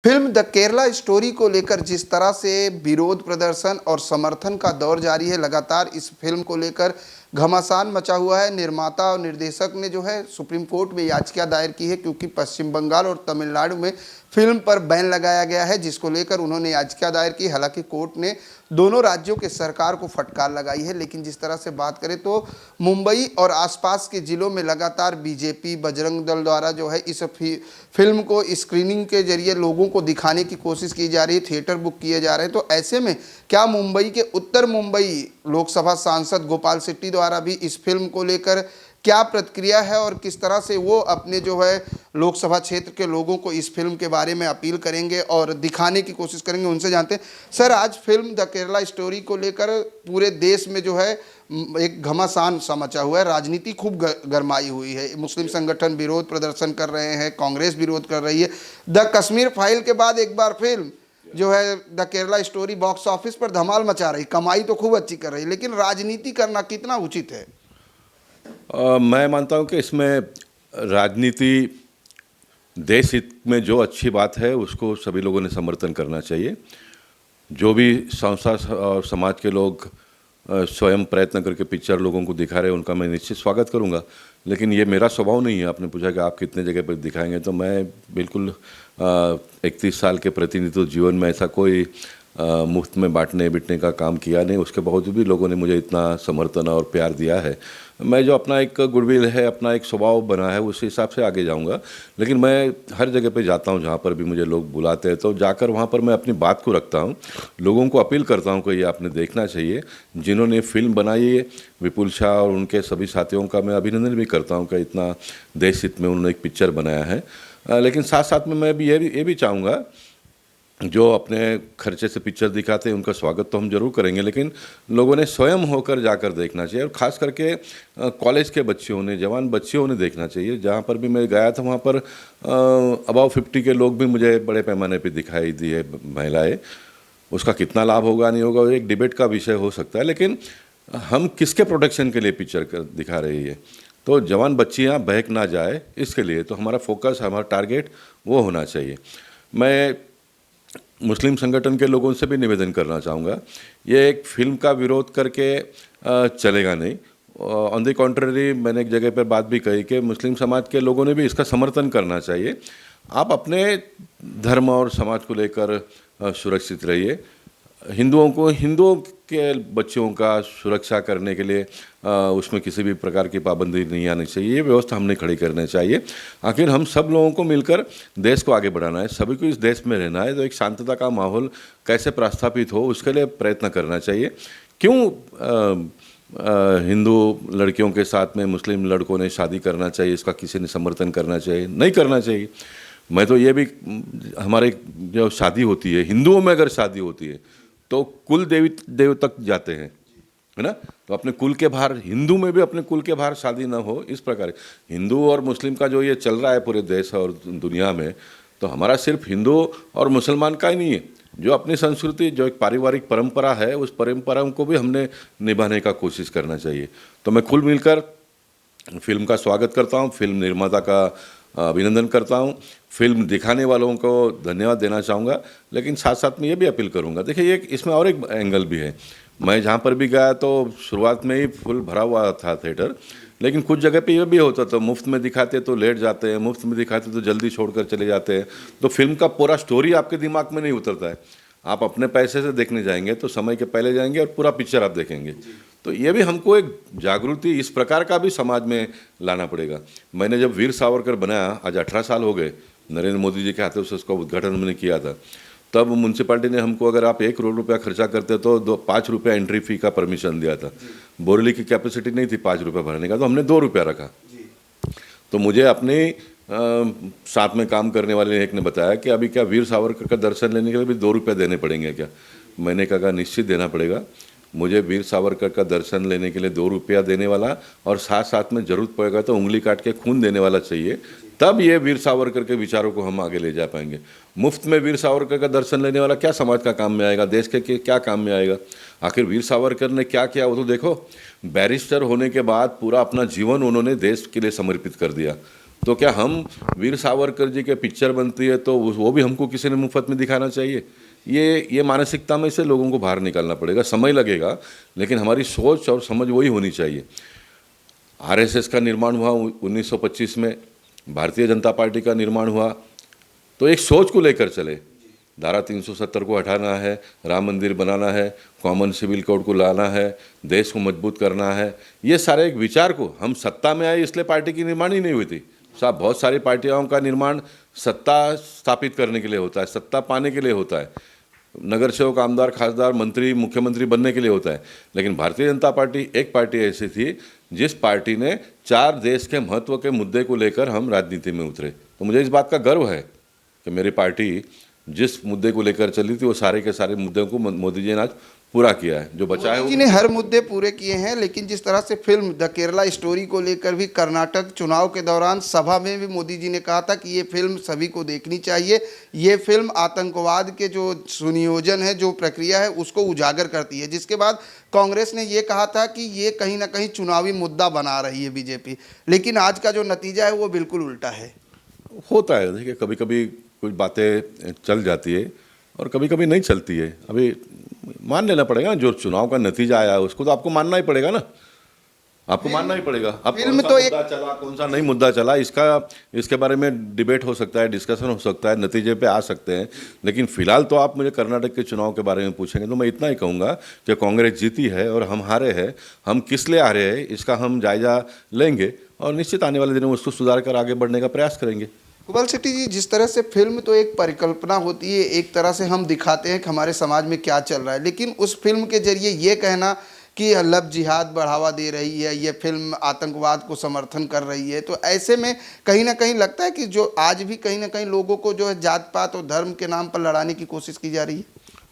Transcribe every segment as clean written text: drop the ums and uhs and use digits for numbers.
Film the Kerala story को लेकर जिस तरह से विरोध प्रदर्शन और समर्थन का दौर जारी है, लगातार इस फिल्म को लेकर घमासान मचा हुआ है। निर्माता और निर्देशक ने जो है सुप्रीम कोर्ट में याचिका दायर की है, क्योंकि पश्चिम बंगाल और तमिलनाडु में फिल्म पर बैन लगाया गया है, जिसको लेकर उन्होंने याचिका दायर की। हालांकि कोर्ट ने दोनों राज्यों के सरकार को फटकार लगाई है, लेकिन जिस तरह से बात करें तो मुंबई और आसपास के जिलों में लगातार बीजेपी, बजरंग दल द्वारा जो है इस फिल्म को स्क्रीनिंग के जरिए लोगों को दिखाने की कोशिश की जा रही है, थिएटर बुक किए जा रहे हैं। तो ऐसे में क्या मुंबई के उत्तर मुंबई लोकसभा सांसद गोपाल शेट्टी द्वारा भी इस फिल्म को लेकर क्या प्रतिक्रिया है और किस तरह से वो अपने जो है लोकसभा क्षेत्र के लोगों को इस फिल्म के बारे में अपील करेंगे और दिखाने की कोशिश करेंगे, उनसे जानते हैं। सर, आज फिल्म द केरला स्टोरी को लेकर पूरे देश में जो है एक घमासान सा मचा हुआ है, राजनीति खूब गरमाई हुई है। मुस्लिम संगठन विरोध प्रदर्शन कर रहे हैं, कांग्रेस विरोध कर रही है। द कश्मीर फाइल के बाद एक बार फिल्म जो है the Kerala story box office पर धमाल मचा रही, कमाई तो खूब अच्छी कर रही, लेकिन राजनीति करना कितना उचित है? मैं मानता हूं कि इसमें राजनीति देश हित में जो अच्छी बात है उसको सभी लोगों ने समर्थन करना चाहिए। जो भी संस्था और समाज के लोग स्वयं प्रयत्न करके पिक्चर लोगों को दिखा रहे हैं उनका मैं निश्चित स्वागत करूंगा, लेकिन ये मेरा स्वभाव नहीं है। आपने पूछा कि आप कितने जगह पर दिखाएंगे, तो मैं बिल्कुल 31 साल के प्रतिनिधित्व जीवन में ऐसा कोई मुफ्त में बांटने बिटने का काम किया नहीं। उसके बावजूद भी लोगों ने मुझे इतना समर्थन और प्यार दिया है। मैं जो अपना एक गुडविल है, अपना एक स्वभाव बना है, उस हिसाब से आगे जाऊंगा। लेकिन मैं हर जगह पे जाता हूं, जहां पर भी मुझे लोग बुलाते हैं तो जाकर वहां पर मैं अपनी बात को रखता हूं, लोगों को अपील करता हूं कि ये आपने देखना चाहिए। जिन्होंने फिल्म बनाई है, विपुल शाह और उनके सभी साथियों का मैं अभिनंदन भी करता हूँ कि इतना देश हित में उन्होंने एक पिक्चर बनाया है। लेकिन साथ साथ में मैं भी ये भी चाहूँगा, जो अपने खर्चे से पिक्चर दिखाते हैं उनका स्वागत तो हम जरूर करेंगे, लेकिन लोगों ने स्वयं होकर जाकर देखना चाहिए। और ख़ास करके कॉलेज के बच्चियों ने, जवान बच्चियों ने देखना चाहिए। जहाँ पर भी मैं गया था वहाँ पर अबाव 50 के लोग भी मुझे बड़े पैमाने पे दिखाई दिए, महिलाएं। उसका कितना लाभ होगा नहीं होगा एक डिबेट का विषय हो सकता है, लेकिन हम किसके प्रोटेक्शन के लिए पिक्चर दिखा रही है, तो जवान बच्चियाँ बहक ना जाए, इसके लिए तो हमारा फोकस, हमारा टारगेट वो होना चाहिए। मैं मुस्लिम संगठन के लोगों से भी निवेदन करना चाहूँगा, ये एक फिल्म का विरोध करके चलेगा नहीं। ऑन द कॉन्ट्ररी, मैंने एक जगह पर बात भी कही कि मुस्लिम समाज के लोगों ने भी इसका समर्थन करना चाहिए। आप अपने धर्म और समाज को लेकर सुरक्षित रहिए। हिंदुओं के बच्चों का सुरक्षा करने के लिए उसमें किसी भी प्रकार की पाबंदी नहीं आनी चाहिए। ये व्यवस्था हमने खड़ी करनी चाहिए। आखिर हम सब लोगों को मिलकर देश को आगे बढ़ाना है, सभी को इस देश में रहना है। तो एक शांतता का माहौल कैसे प्रस्थापित हो, उसके लिए प्रयत्न करना चाहिए। क्यों हिंदू लड़कियों के साथ में मुस्लिम लड़कों ने शादी करना चाहिए, इसका किसी ने समर्थन करना चाहिए? नहीं करना चाहिए। मैं तो ये भी, हमारे जो शादी होती है, हिंदुओं में अगर शादी होती है तो कुल देव तक जाते हैं, है ना। तो अपने कुल के बाहर, हिंदू में भी अपने कुल के बाहर शादी ना हो, इस प्रकार हिंदू और मुस्लिम का जो ये चल रहा है पूरे देश और दुनिया में, तो हमारा सिर्फ हिंदू और मुसलमान का ही नहीं है। जो अपनी संस्कृति, जो एक पारिवारिक परंपरा है, उस परंपरा को भी हमने निभाने का कोशिश करना चाहिए। तो मैं कुल मिलकर फिल्म का स्वागत करता हूँ, फिल्म निर्माता का अभिनंदन करता हूँ, फिल्म दिखाने वालों को धन्यवाद देना चाहूँगा। लेकिन साथ साथ में ये भी अपील करूँगा, देखिए ये इसमें और एक एंगल भी है। मैं जहाँ पर भी गया तो शुरुआत में ही फुल भरा हुआ था थिएटर, लेकिन कुछ जगह पे ये भी होता था, मुफ्त में दिखाते तो लेट जाते हैं, मुफ्त में दिखाते तो जल्दी छोड़कर चले जाते हैं। तो फिल्म का पूरा स्टोरी आपके दिमाग में नहीं उतरता है। आप अपने पैसे से देखने जाएंगे तो समय के पहले जाएंगे और पूरा पिक्चर आप देखेंगे। तो ये भी हमको एक जागृति इस प्रकार का भी समाज में लाना पड़ेगा। मैंने जब वीर सावरकर बनाया, आज 18 साल हो गए, नरेंद्र मोदी जी के हाथों से उसका उद्घाटन मैंने किया था। तब म्यूनसिपालिटी ने हमको, अगर आप 1 करोड़ रुपया खर्चा करते तो 5 रुपया एंट्री फी का परमिशन दिया था। बोरेली की कैपेसिटी नहीं थी 5 रुपया भरने का, तो हमने 2 रुपया रखा। तो मुझे अपने साथ में काम करने वाले एक ने बताया कि अभी क्या वीर सावरकर का दर्शन लेने के लिए भी 2 रुपये देने पड़ेंगे क्या? मैंने कहा निश्चित देना पड़ेगा। मुझे वीर सावरकर का दर्शन लेने के लिए 2 रुपया देने वाला, और साथ साथ में जरूरत पड़ेगा तो उंगली काट के खून देने वाला चाहिए, तब ये वीर सावरकर के विचारों को हम आगे ले जा पाएंगे। मुफ्त में वीर सावरकर का दर्शन लेने वाला क्या समाज का काम में आएगा, देश के क्या काम में आएगा? आखिर वीर सावरकर ने क्या किया वो तो देखो। बैरिस्टर होने के बाद पूरा अपना जीवन उन्होंने देश के लिए समर्पित कर दिया। तो क्या हम वीर सावरकर जी के पिक्चर बनती है तो वो भी हमको किसी ने मुफ्त में दिखाना चाहिए? ये मानसिकता में से लोगों को बाहर निकालना पड़ेगा, समय लगेगा, लेकिन हमारी सोच और समझ वही होनी चाहिए। आरएसएस का निर्माण हुआ 1925 में, भारतीय जनता पार्टी का निर्माण हुआ, तो एक सोच को लेकर चले। धारा 370 को हटाना है, राम मंदिर बनाना है, कॉमन सिविल कोड को लाना है, देश को मजबूत करना है, ये सारे एक विचार को हम सत्ता में आए इसलिए पार्टी की निर्माण ही नहीं हुई थी साहब। बहुत सारी पार्टियों का निर्माण सत्ता स्थापित करने के लिए होता है, सत्ता पाने के लिए होता है, नगर सेवक, आमदार, खासदार, मंत्री, मुख्यमंत्री बनने के लिए होता है। लेकिन भारतीय जनता पार्टी एक पार्टी ऐसी थी जिस पार्टी ने 4 देश के महत्व के मुद्दे को लेकर हम राजनीति में उतरे। तो मुझे इस बात का गर्व है कि मेरी पार्टी जिस मुद्दे को लेकर चली थी वो सारे के सारे मुद्दों को मोदी जी ने आज पूरा किया है। जो बचा है मोदी जी ने हर मुद्दे पूरे किए हैं, लेकिन जिस तरह से फिल्म द केरला स्टोरी को लेकर भी कर्नाटक चुनाव के दौरान सभा में भी मोदी जी ने कहा था कि ये फिल्म सभी को देखनी चाहिए, ये फिल्म आतंकवाद के जो सुनियोजन है, जो प्रक्रिया है, उसको उजागर करती है। जिसके बाद कांग्रेस ने ये कहा था कि ये कहीं ना कहीं चुनावी मुद्दा बना रही है बीजेपी, लेकिन आज का जो नतीजा है वो बिल्कुल उल्टा है। होता है, देखिए कभी कभी कुछ बातें चल जाती है और कभी कभी नहीं चलती है। अभी मान लेना पड़ेगा ना, जो चुनाव का नतीजा आया उसको तो आपको मानना ही पड़ेगा ना, आपको मानना ही पड़ेगा। अब फिल्म कौन सा तो मुद्दा चला, कौन सा नहीं मुद्दा चला, इसके बारे में डिबेट हो सकता है, डिस्कशन हो सकता है, नतीजे पे आ सकते हैं। लेकिन फिलहाल तो आप मुझे कर्नाटक के चुनाव के बारे में पूछेंगे तो मैं इतना ही कहूँगा कि कांग्रेस जीती है और हम हारे हैं। हम किस लिए हारे हैं इसका हम जायजा लेंगे और निश्चित आने वाले दिनों में उसको सुधार कर आगे बढ़ने का प्रयास करेंगे। कुबल सेठी जी, जिस तरह से फिल्म तो एक परिकल्पना होती है, एक तरह से हम दिखाते हैं कि हमारे समाज में क्या चल रहा है, लेकिन उस फिल्म के जरिए ये कहना कि लव जिहाद बढ़ावा दे रही है, ये फिल्म आतंकवाद को समर्थन कर रही है, तो ऐसे में कहीं ना कहीं लगता है कि जो आज भी कहीं ना कहीं लोगों को जो है जात पात और धर्म के नाम पर लड़ाने की कोशिश की जा रही है।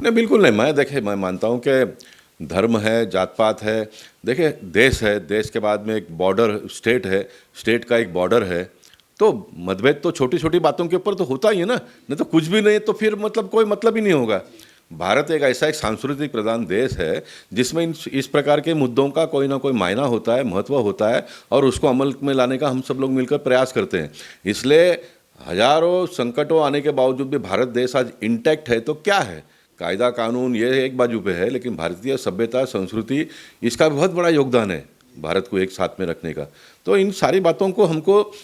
नहीं, बिल्कुल नहीं। मैं मानता हूँ कि धर्म है, जात पात है, देखिए देश है, देश के बाद में एक बॉर्डर स्टेट है, स्टेट का एक बॉर्डर है, तो मतभेद तो छोटी छोटी बातों के ऊपर तो होता ही है ना, नहीं तो कुछ भी नहीं तो फिर मतलब कोई मतलब ही नहीं होगा। भारत एक ऐसा एक सांस्कृतिक प्रधान देश है जिसमें इस प्रकार के मुद्दों का कोई ना कोई मायना होता है, महत्व होता है, और उसको अमल में लाने का हम सब लोग मिलकर प्रयास करते हैं। इसलिए हजारों संकटों आने के बावजूद भी भारत देश आज इंटैक्ट है। तो क्या है, कायदा कानून ये एक बाजू पे है, लेकिन भारतीय सभ्यता, संस्कृति, इसका बहुत बड़ा योगदान है भारत को एक साथ में रखने का। तो इन सारी बातों को हमको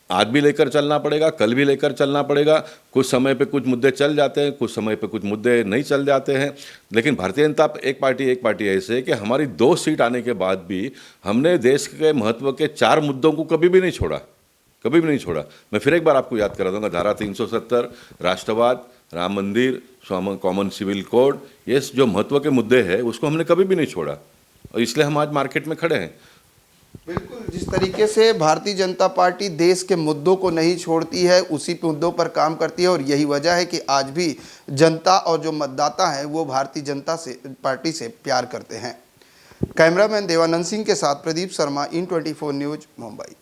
आज भी लेकर चलना पड़ेगा, कल भी लेकर चलना पड़ेगा। कुछ समय पे कुछ मुद्दे चल जाते हैं, कुछ समय पे कुछ मुद्दे नहीं चल जाते हैं, लेकिन भारतीय जनता एक पार्टी ऐसे है कि हमारी 2 सीट आने के बाद भी हमने देश के महत्व के 4 मुद्दों को कभी भी नहीं छोड़ा, कभी भी नहीं छोड़ा। मैं फिर एक बार आपको याद करा दूंगा, धारा 370, राष्ट्रवाद, राम मंदिर, कॉमन सिविल कोड, ये जो महत्व के मुद्दे हैं उसको हमने कभी भी नहीं छोड़ा, और इसलिए हम आज मार्केट में खड़े हैं। बिल्कुल, जिस तरीके से भारतीय जनता पार्टी देश के मुद्दों को नहीं छोड़ती है, उसी मुद्दों पर काम करती है, और यही वजह है कि आज भी जनता और जो मतदाता हैं वो भारतीय जनता से पार्टी से प्यार करते हैं। कैमरामैन देवानंद सिंह के साथ प्रदीप शर्मा, IN24 न्यूज़, मुंबई।